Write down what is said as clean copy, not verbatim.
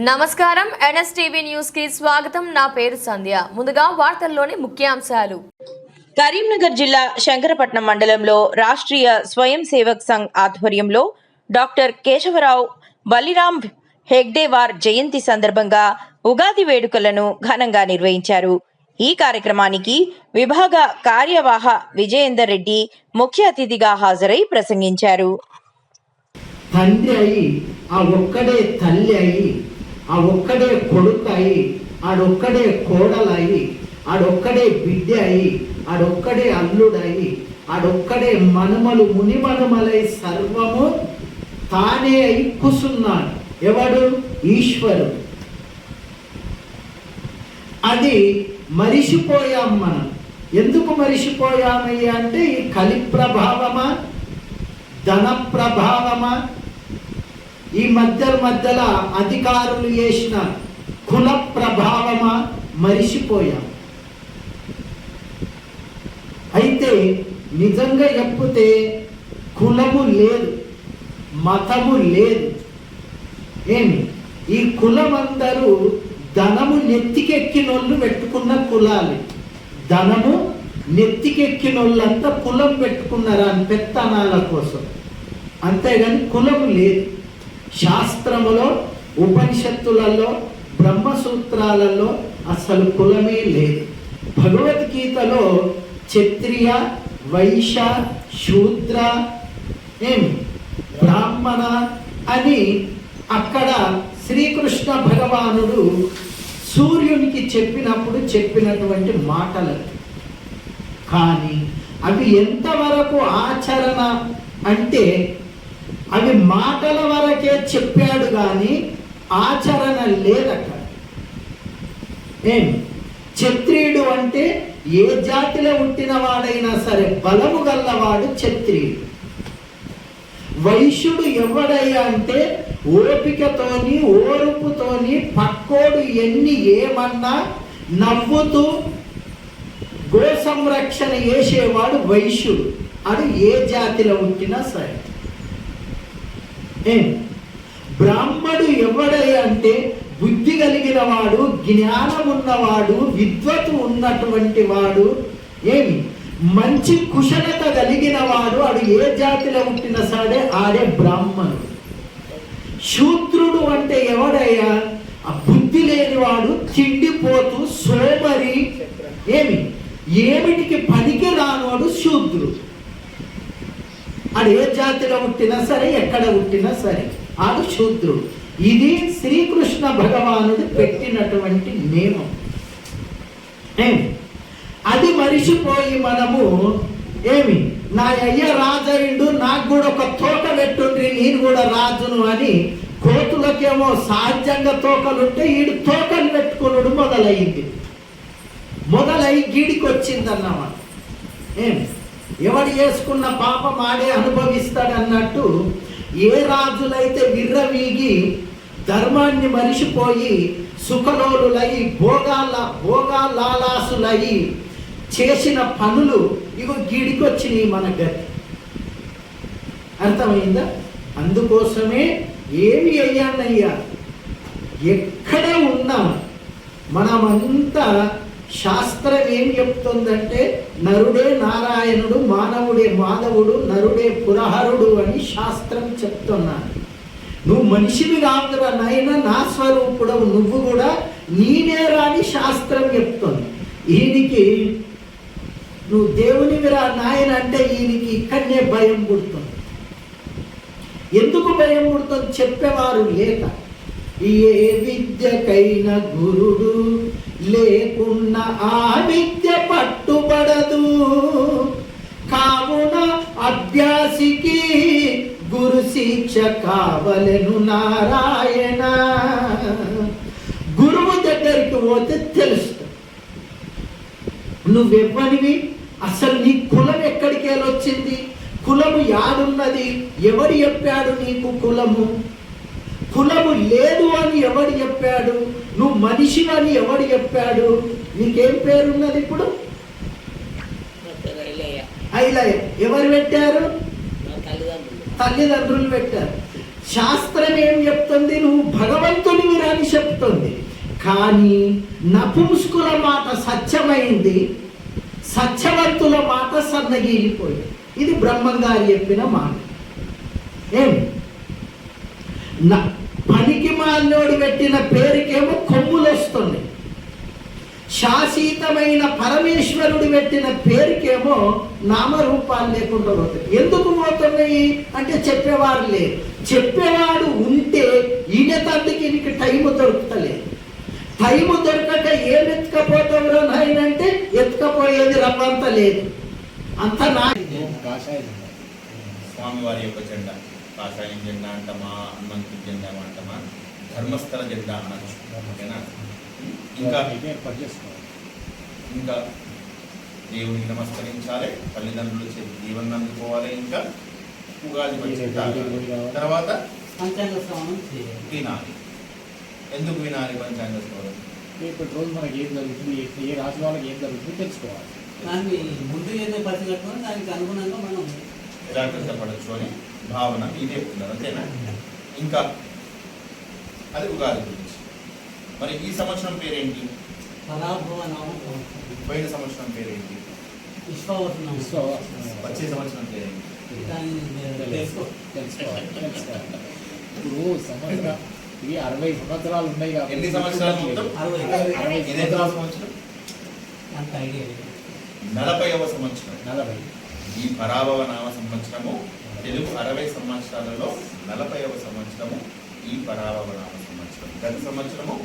నమస్కారం NSTV news కి స్వాగతం. నా పేరు సంధ్య. ముందుగా వార్తల్లోని ముఖ్యాంశాలు. కరీంనగర్ జిల్లా శంకరపట్నం మండలంలో రాష్ట్రీయ స్వయం సేవక్ సంఘ్ ఆధ్వర్యంలో డాక్టర్ కేశవరావు బలిరామ్ హెగ్డేవార్ జయంతి సందర్భంగా ఉగాది వేడుకలను ఘనంగా నిర్వహించారు. ఈ కార్యక్రమానికి విభాగ కార్యవాహ విజయేందర్ రెడ్డి ముఖ్య అతిథిగా హాజరై ప్రసంగించారు. తండ్రి అయి ఆ ఒక్కడే తల్లి అయి ఆ ఒక్కడే కొడుకు అయి ఆడొక్కడే కోడలయి ఆడొక్కడే బిడ్డ అయి ఆడొక్కడే అల్లుడయి ఆడొక్కడే మనుమలు మునిమనుమలై సర్వము తానే అయి కూసున్నాడు. ఎవడు? ఈశ్వరుడు. అది మరిచిపోయాం మనం. ఎందుకు మరిచిపోయామయ్యా అంటే ఈ కలి ప్రభావమా, ధన ప్రభావమా, ఈ మధ్యలో అధికారులు చేసిన కుల ప్రభావమా మరిచిపోయాం. అయితే నిజంగా చెప్తే కులము లేదు, మతము లేదు. ఏమి ఈ కులమందరూ ధనము నెత్తికెక్కినోళ్ళు పెట్టుకున్న కులాలు. ధనము నెత్తికెక్కినోళ్ళంతా కులం పెట్టుకున్నారా అని పెత్తనాల కోసం. అంతేగాని కులము లేదు. శాస్త్రములో, ఉపనిషత్తులలో, బ్రహ్మసూత్రాలలో అసలు కులమే లేదు. భగవద్గీతలో క్షత్రియ, వైశ్య, శూద్ర, బ్రాహ్మణ అని అక్కడ శ్రీకృష్ణ భగవానుడు సూర్యునికి చెప్పినప్పుడు చెప్పినటువంటి మాటలు. కానీ అవి ఎంతవరకు ఆచరణ అంటే అవి మాటల వరకే చెప్పాడు కానీ ఆచరణ లేదక్కడ. క్షత్రియుడు అంటే ఏ జాతిలో పుట్టిన వాడైనా సరే బలము గల్లవాడు క్షత్రియుడు. వైశ్యుడు ఎవడయ్యా అంటే ఓపికతోని ఓర్పుతోని పక్కోడు ఎన్ని ఏమన్నా నవ్వుతూ గో సంరక్షణ చేసేవాడు వైశ్యుడు. అది ఏ జాతిలో పుట్టినా సరే. బ్రాహ్మడు ఎవడయ్యా అంటే బుద్ధి కలిగిన వాడు, జ్ఞానం ఉన్నవాడు, విద్వత్తు ఉన్నటువంటి వాడు, మంచి కుశలత కలిగిన వాడు. ఆడు ఏ జాతిలో పుట్టిన సరే ఆడే బ్రాహ్మణుడు. శూద్రుడు అంటే ఎవడయ్యా? ఆ బుద్ధి లేనివాడు, తిండిపోతూ సోమరి, ఏమిటికి పనికి రానివాడు శూద్రుడు. ఆడు ఏ జాతిలో పుట్టినా సరే, ఎక్కడ పుట్టినా సరే ఆడు శూద్రుడు. ఇది శ్రీకృష్ణ భగవానుడు పెట్టినటువంటి నియమం. అది మరిచిపోయి మనము నా అయ్య రాజయుడు, నాకు కూడా ఒక తోక పెట్టుండ్రి, నేను కూడా రాజును అని కోతులకేమో సహజంగా తోకలుంటే ఈడు తోకలు పెట్టుకున్నాడు మొదలై గీడికి వచ్చిందన్నమాట. ఎవడు చేసుకున్న పాపం ఆడే అనుభవిస్తాడన్నట్టు ఏ రాజులైతే విర్రవీగి ధర్మాన్ని మరిచిపోయి సుఖలోలులై భోగాలాలాసులై చేసిన పనులు ఇగో గీడికి వచ్చినాయి మన గతి. అర్థమైందా? అందుకోసమే ఏమి అయ్యానయ్యా, ఎక్కడ ఉన్నా మనమంతా శాస్త్రం ఏం చెప్తుందంటే నరుడే నారాయణుడు, మానవుడే మాధవుడు, నరుడే పురహరుడు అని శాస్త్రం చెప్తున్నాను. నువ్వు మనిషివి కాదురా నాయన, నా స్వరూపుడవు నువ్వు కూడా, నేనేరా అని శాస్త్రం చెప్తుంది. ఈయనకి నువ్వు దేవునివిరా నాయన అంటే ఈయనకి ఇక్కడనే భయం పుడుతుంది. ఎందుకు భయం పుడుతుంది? చెప్పేవారు లేక. ఏ విద్యకైన గురుడు లేకున్నా ఆ విద్య పట్టుబడదు, కావున అభ్యాసికి గురు శిక్ష కావలెను నారాయణ. గురువు దగ్గరికి పోతే తెలుస్తుంది నువ్వెవ్వనివి, అసలు నీ కులం ఎక్కడికి వెళ్ళొచ్చింది, కులము యాడున్నది, ఎవడు చెప్పాడు నీకు కులము? కులము లేదు అని ఎవడు చెప్పాడు? నువ్వు మనిషి అని ఎవడు చెప్పాడు? నీకేం పేరున్నది ఇప్పుడు? ఐలయ్య. ఎవరు పెట్టారు? తల్లిదండ్రులు పెట్టారు. శాస్త్రం ఏం చెప్తుంది? నువ్వు భగవంతునివి అని చెప్తుంది. కానీ నపుంసకుల మాట సత్యమైంది, సత్యవంతుల మాట సన్నగిలిపోయింది. ఇది బ్రహ్మంగారు చెప్పిన మాట. ఏం పనికి మాలోడు పెట్టిన పేరుకేమో కొమ్ములు వస్తుంది, శాశ్వతమైన పరమేశ్వరుడు పెట్టిన పేరుకేమో నామరూపాలు లేకుండా పోతాయి. ఎందుకు పోతున్నాయి అంటే చెప్పేవారు లేదు. చెప్పేవాడు ఉంటే ఈయన తండ్రికి నీకు టైము దొరుకుతలేదు. టైము దొరకక ఏం ఎత్తుకపోతావు నాయన అంటే ఎత్తుకపోయేది రవ్వంత లేదు. అంత నా స్వామివారి యొక్క జెండా కాషాయం జెండా అంటమా, హనుమంతుడి జెండా అంటమా, ధర్మస్థల జెండా అనొచ్చు. ఓకేనా? ఇంకా దేవునికి నమస్కరించాలి, తల్లిదండ్రులు దీవెన అందుకోవాలి, ఇంకా ఉగాది పచ్చడి తర్వాత పంచాంగ శ్రవణం వినాలి. ఎందుకు వినాలి పంచాంగ శ్రవణం? రేపటి రోజు మనకి ఏం జరుగుతుంది, ఏ రాశి వాళ్ళకి ఏం జరుగుతుంది తెలుసుకోవాలి. దాన్ని ముందు ఏదో పరిస్థితి కట్టుకొని దానికి అనుగుణంగా మనం జాగ్రత్త పడచ్చు అని భావన ఇది చెప్తున్నారు, అంతేనా? ఇంకా అది ఉగాది గురించి. మరి ఈ సంవత్సరం పేరేంటి? పరాభవ నామం, పోయిన సంవత్సరం పేరేంటి? విశ్వవసనం. వచ్చే సంవత్సరం పేరేంటి? తెలుసుకోవాలి. ఇప్పుడు సంవత్సరం ఇవి 60 సంవత్సరాలు ఉన్నాయి కాబట్టి ఎన్ని సంవత్సరాలు మొత్తం? 60. ఇదే సంవత్సరం అంత ఐడియా లేదు. 40వ సంవత్సరం. 40. ఈ పరాభవ నామ సంవత్సరము తెలుగు 60 సంవత్సరాలలో 40వ సంవత్సరము ఈ పరాభవ నామ సంవత్సరం. గత సంవత్సరము